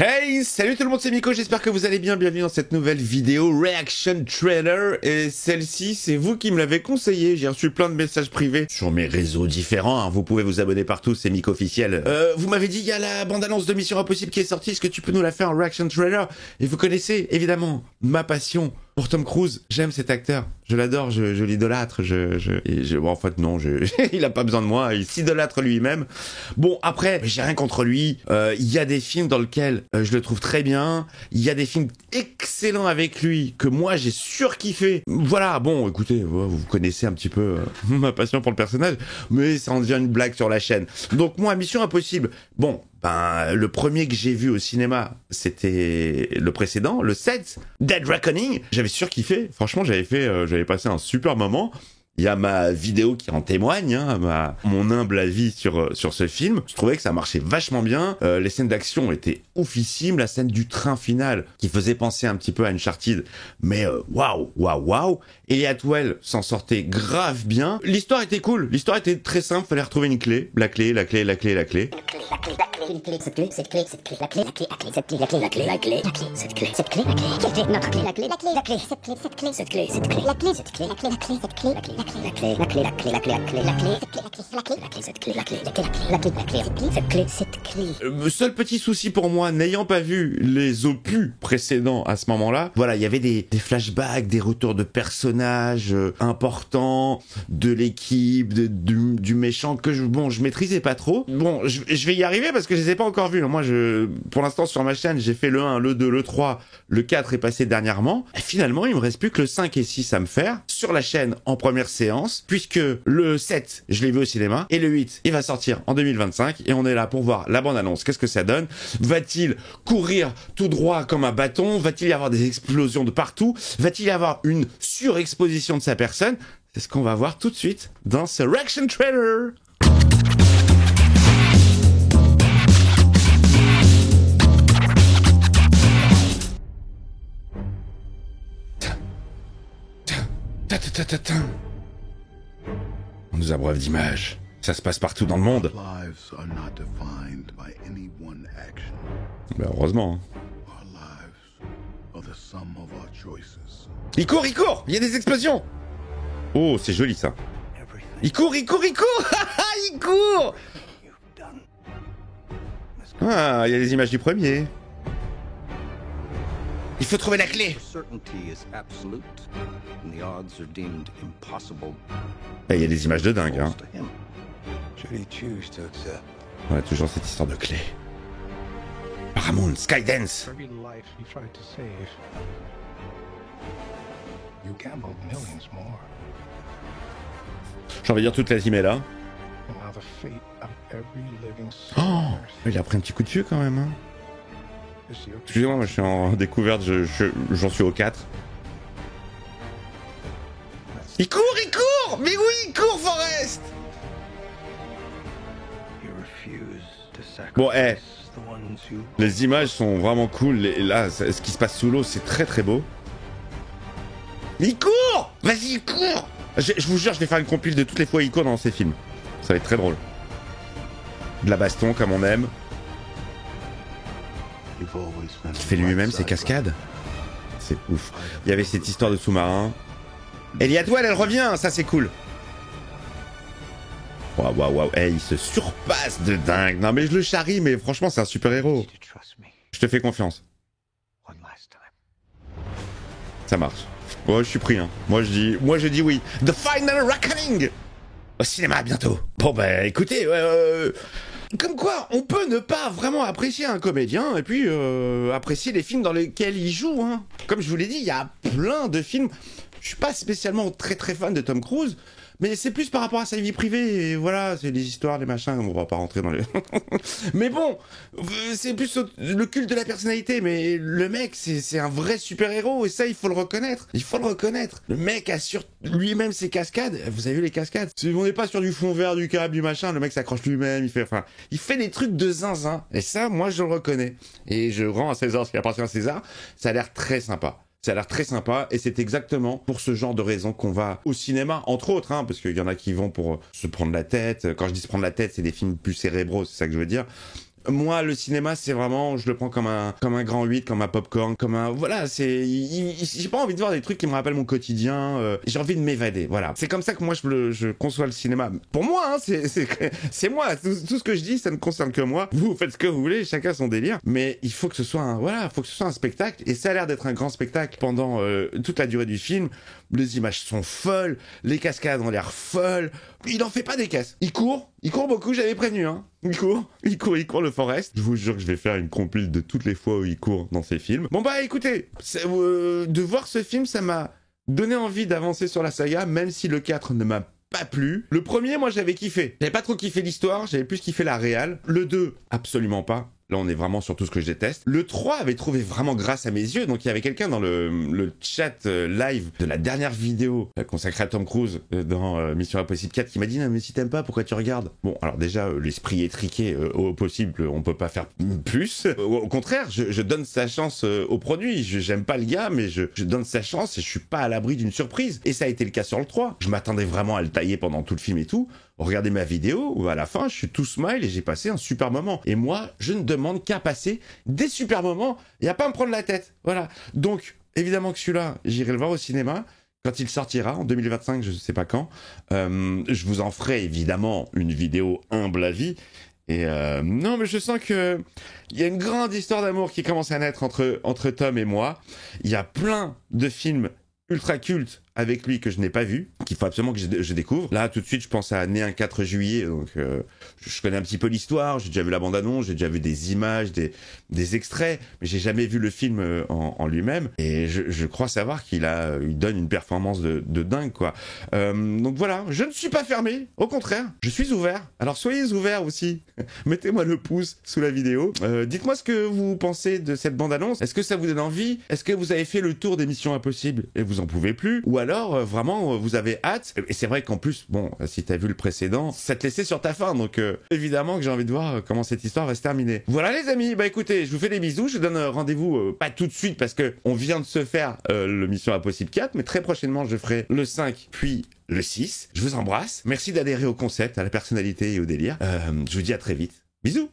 Hey, salut tout le monde, c'est Miko, j'espère que vous allez bien, bienvenue dans cette nouvelle vidéo Reaction Trailer, et celle-ci, c'est vous qui me l'avez conseillé, j'ai reçu plein de messages privés sur mes réseaux différents, hein. Vous pouvez vous abonner partout, c'est Miko officiel. Vous m'avez dit, il y a la bande-annonce de Mission Impossible qui est sortie, est-ce que tu peux nous la faire en Reaction Trailer? Et vous connaissez, évidemment, ma passion pour Tom Cruise, j'aime cet acteur, je l'adore, je l'idolâtre, bon, en fait non, il a pas besoin de moi, il s'idolâtre lui-même. Bon, après, j'ai rien contre lui, il y a des films dans lesquels je le trouve très bien, il y a des films excellents avec lui que moi j'ai surkiffé. Voilà, bon, écoutez, vous connaissez un petit peu ma passion pour le personnage, mais ça en devient une blague sur la chaîne. Donc moi, Mission Impossible, bon, ben, le premier que j'ai vu au cinéma, c'était le précédent, le 7, Dead Reckoning. J'avais surkiffé, franchement, j'avais passé un super moment. Il y a ma vidéo qui en témoigne, hein, mon humble avis sur ce film. Je trouvais que ça marchait vachement bien. Les scènes d'action étaient oufissimes. La scène du train final, qui faisait penser un petit peu à Uncharted. Mais waouh. Elliot Well s'en sortait grave bien. L'histoire était cool. L'histoire était très simple. Fallait retrouver une clé. La clé. Seul petit souci pour moi, n'ayant pas vu les opus précédents à ce moment-là, voilà, il y avait des flashbacks, des retours de personnages importants, de l'équipe, du méchant que je maîtrisais pas trop. Bon, je vais y arriver parce que je les ai pas encore vus. Moi, pour l'instant, sur ma chaîne, j'ai fait le 1, le 2, le 3, le 4 est passé dernièrement. Et finalement, il me reste plus que le 5 et 6 à me faire sur la chaîne en première séance, puisque le 7, je l'ai vu au cinéma, et le 8, il va sortir en 2025, et on est là pour voir la bande-annonce. Qu'est-ce que ça donne? Va-t-il courir tout droit comme un bâton? Va-t-il y avoir des explosions de partout? Va-t-il y avoir une surexposition de sa personne? C'est ce qu'on va voir tout de suite dans ce Reaction Trailer. On nous abreuve d'images. Ça se passe partout dans le monde. Ben heureusement. Il court! Il y a des explosions! Oh, c'est joli ça. Il court! Il court! Ah, il y a les images du premier. Il faut trouver la clé. Et il y a des images de dingue, hein. Ouais, toujours cette histoire de clé. Paramount, Skydance. J'ai envie de dire toute la team est là. Oh, il a pris un petit coup de vieux quand même, hein. Excusez-moi, moi je suis en découverte, j'en suis au 4. Il court! Mais oui, il court, Forrest! Bon, les images sont vraiment cool, là, ce qui se passe sous l'eau, c'est très très beau. Il court! Vas-y, il court! Je vous jure, je vais faire une compile de toutes les fois où il court dans ces films. Ça va être très drôle. De la baston, comme on aime. Il fait lui-même ses cascades. C'est ouf. Il y avait cette histoire de sous-marin. Elliot Well, elle revient, ça c'est cool. Waouh. Hey, il se surpasse de dingue. Non mais je le charrie, mais franchement c'est un super héros. Je te fais confiance. Ça marche. Ouais, je suis pris, hein. Moi je dis oui. The Final Reckoning au cinéma bientôt. Bon bah écoutez, comme quoi, on peut ne pas vraiment apprécier un comédien et puis apprécier les films dans lesquels il joue, hein. Comme je vous l'ai dit, il y a plein de films. Je suis pas spécialement très fan de Tom Cruise, mais c'est plus par rapport à sa vie privée, et voilà, c'est des histoires, des machins, on va pas rentrer dans les... Mais bon, c'est plus le culte de la personnalité, mais le mec, c'est un vrai super-héros, et ça, il faut le reconnaître. Le mec assure lui-même ses cascades. Vous avez vu les cascades? On n'est pas sur du fond vert, du câble, du machin, le mec s'accroche lui-même, il fait des trucs de zinzin, et ça, moi, je le reconnais. Et je rends à César ce qui appartient à César, ça a l'air très sympa. Ça a l'air très sympa et c'est exactement pour ce genre de raison qu'on va au cinéma, entre autres, hein, parce qu'il y en a qui vont pour se prendre la tête. Quand je dis se prendre la tête, c'est des films plus cérébraux, c'est ça que je veux dire. Moi, le cinéma, c'est vraiment, je le prends comme un grand 8, comme un popcorn, comme un, voilà, j'ai pas envie de voir des trucs qui me rappellent mon quotidien, j'ai envie de m'évader, voilà. C'est comme ça que moi, je conçois le cinéma. Pour moi, hein, c'est moi, tout ce que je dis, ça ne concerne que moi. Vous faites ce que vous voulez, chacun son délire, mais il faut que ce soit faut que ce soit un spectacle, et ça a l'air d'être un grand spectacle pendant toute la durée du film. Les images sont folles, les cascades ont l'air folles. Il en fait pas des caisses. Il court beaucoup, j'avais prévenu, hein. Il court le Forest. Je vous jure que je vais faire une compile de toutes les fois où il court dans ces films. Bon bah écoutez, de voir ce film, ça m'a donné envie d'avancer sur la saga, même si le 4 ne m'a pas plu. Le premier, moi j'avais kiffé. J'avais pas trop kiffé l'histoire, j'avais plus kiffé la réal. Le 2, absolument pas. Là, on est vraiment sur tout ce que je déteste. Le 3 avait trouvé vraiment grâce à mes yeux. Donc, il y avait quelqu'un dans le chat live de la dernière vidéo consacrée à Tom Cruise dans Mission Impossible 4 qui m'a dit « Non, mais si t'aimes pas, pourquoi tu regardes ?» Bon, alors déjà, l'esprit est triqué au possible. On peut pas faire plus. Au contraire, je donne sa chance au produit. J'aime pas le gars, mais je donne sa chance et je suis pas à l'abri d'une surprise. Et ça a été le cas sur le 3. Je m'attendais vraiment à le tailler pendant tout le film et tout. Regardez ma vidéo où à la fin, je suis tout smile et j'ai passé un super moment. Et moi, je ne demande qu'à passer des super moments et à pas me prendre la tête. Voilà. Donc, évidemment que celui-là, j'irai le voir au cinéma quand il sortira, en 2025, je ne sais pas quand. Je vous en ferai évidemment une vidéo humble à vie. Et non, mais je sens que il y a une grande histoire d'amour qui commence à naître entre Tom et moi. Il y a plein de films ultra cultes avec lui que je n'ai pas vu, qu'il faut absolument que je découvre. Là, tout de suite, je pense à Né un 4 juillet, donc je connais un petit peu l'histoire, j'ai déjà vu la bande-annonce, j'ai déjà vu des images, des extraits, mais j'ai jamais vu le film en lui-même, et je crois savoir il donne une performance de dingue, quoi. Donc voilà, je ne suis pas fermé, au contraire, je suis ouvert. Alors soyez ouverts aussi, mettez-moi le pouce sous la vidéo, dites-moi ce que vous pensez de cette bande-annonce, est-ce que ça vous donne envie, est-ce que vous avez fait le tour des Missions Impossibles et vous en pouvez plus, ou alors vraiment vous avez hâte. Et c'est vrai qu'en plus, bon, si t'as vu le précédent, ça te laissait sur ta faim, donc évidemment que j'ai envie de voir comment cette histoire va se terminer. Voilà les amis, bah écoutez, je vous fais des bisous, je vous donne rendez-vous pas tout de suite parce que on vient de se faire le Mission Impossible 4, mais très prochainement je ferai le 5 puis le 6. Je vous embrasse, merci d'adhérer au concept, à la personnalité et au délire. Je vous dis à très vite. Bisous.